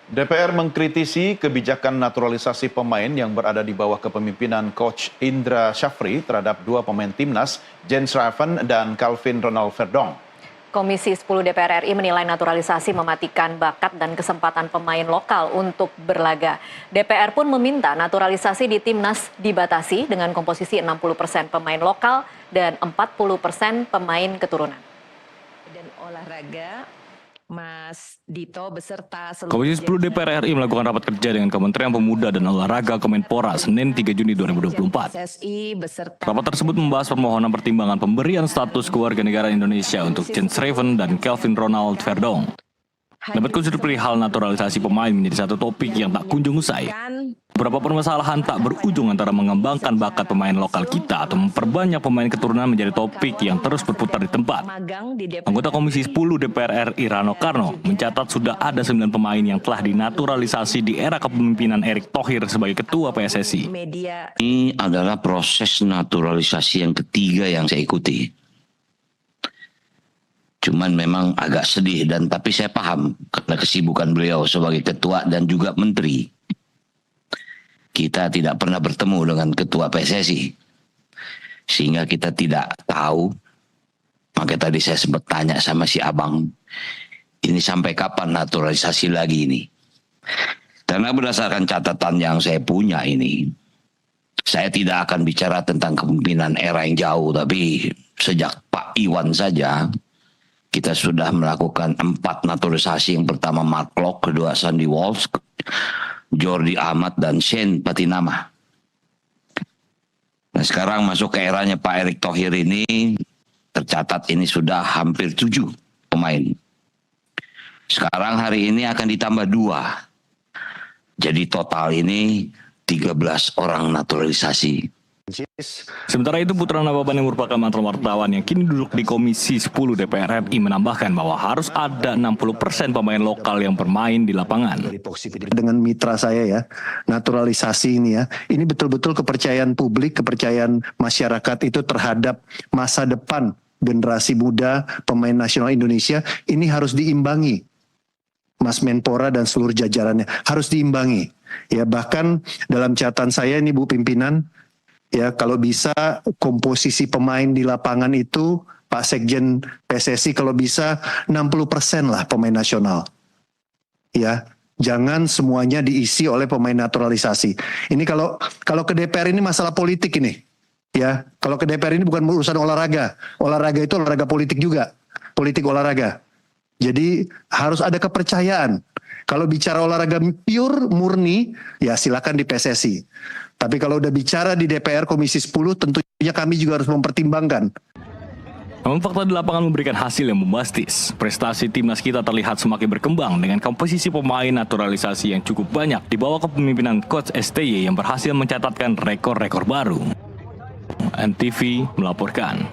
DPR mengkritisi kebijakan naturalisasi pemain yang berada di bawah kepemimpinan Coach Indra Syafri terhadap dua pemain timnas, Jens Schraven dan Calvin Ronald Verdonk. Komisi 10 DPR RI menilai naturalisasi mematikan bakat dan kesempatan pemain lokal untuk berlaga. DPR pun meminta naturalisasi di timnas dibatasi dengan komposisi 60% pemain lokal dan 40% pemain keturunan. Dan olahraga Mas Dito beserta Komisi 10 DPR RI melakukan rapat kerja dengan Kementerian Pemuda dan Olahraga Kemenpora Senin 3 Juni 2024. Rapat tersebut membahas permohonan pertimbangan pemberian status kewarganegaraan Indonesia untuk Jens Schraven dan Calvin Ronald Verdonk. Dapat khusus perihal naturalisasi pemain menjadi satu topik yang tak kunjung usai. Beberapa permasalahan tak berujung antara mengembangkan bakat pemain lokal kita atau memperbanyak pemain keturunan menjadi topik yang terus berputar di tempat. Anggota Komisi 10 DPR RI Rano Karno mencatat sudah ada 9 pemain yang telah dinaturalisasi di era kepemimpinan Erick Thohir sebagai ketua PSSI. Ini adalah proses naturalisasi yang ketiga yang saya ikuti. Cuman memang agak sedih tapi saya paham karena kesibukan beliau sebagai ketua dan juga menteri. Kita tidak pernah bertemu dengan ketua PSSI. Sehingga kita tidak tahu. Makanya tadi saya sempat tanya sama si abang. Ini sampai kapan naturalisasi lagi ini? Karena berdasarkan catatan yang saya punya ini. Saya tidak akan bicara tentang kepemimpinan era yang jauh. Tapi sejak Pak Iwan saja. Kita sudah melakukan 4 naturalisasi. Yang pertama Mark Klok, kedua Sandy Walsh, Jordi Amat dan Shane Patinama. Nah sekarang masuk ke eranya Pak Erick Thohir ini, tercatat ini sudah hampir 7 pemain. Sekarang hari ini akan ditambah 2. Jadi total ini 13 orang naturalisasi. Sementara itu Putra Nababan yang merupakan mantan wartawan yang kini duduk di Komisi 10 DPR RI menambahkan bahwa harus ada 60% pemain lokal yang bermain di lapangan. Dengan mitra saya ya, naturalisasi ini ya, ini betul-betul kepercayaan publik, kepercayaan masyarakat itu terhadap masa depan generasi muda pemain nasional Indonesia ini harus diimbangi. Mas Menpora dan seluruh jajarannya harus diimbangi. Ya bahkan dalam catatan saya ini Bu Pimpinan, ya kalau bisa komposisi pemain di lapangan itu Pak Sekjen PSSI kalau bisa 60% lah pemain nasional. Ya, jangan semuanya diisi oleh pemain naturalisasi. Ini kalau ke DPR ini masalah politik ini. Ya, kalau ke DPR ini bukan urusan olahraga. Olahraga itu olahraga politik juga. Politik olahraga. Jadi harus ada kepercayaan. Kalau bicara olahraga pure murni, ya silakan di PSSI. Tapi kalau udah bicara di DPR Komisi 10, tentunya kami juga harus mempertimbangkan. Namun fakta di lapangan memberikan hasil yang bombastis. Prestasi timnas kita terlihat semakin berkembang dengan komposisi pemain naturalisasi yang cukup banyak di bawah kepemimpinan Coach STY yang berhasil mencatatkan rekor-rekor baru. NTV melaporkan.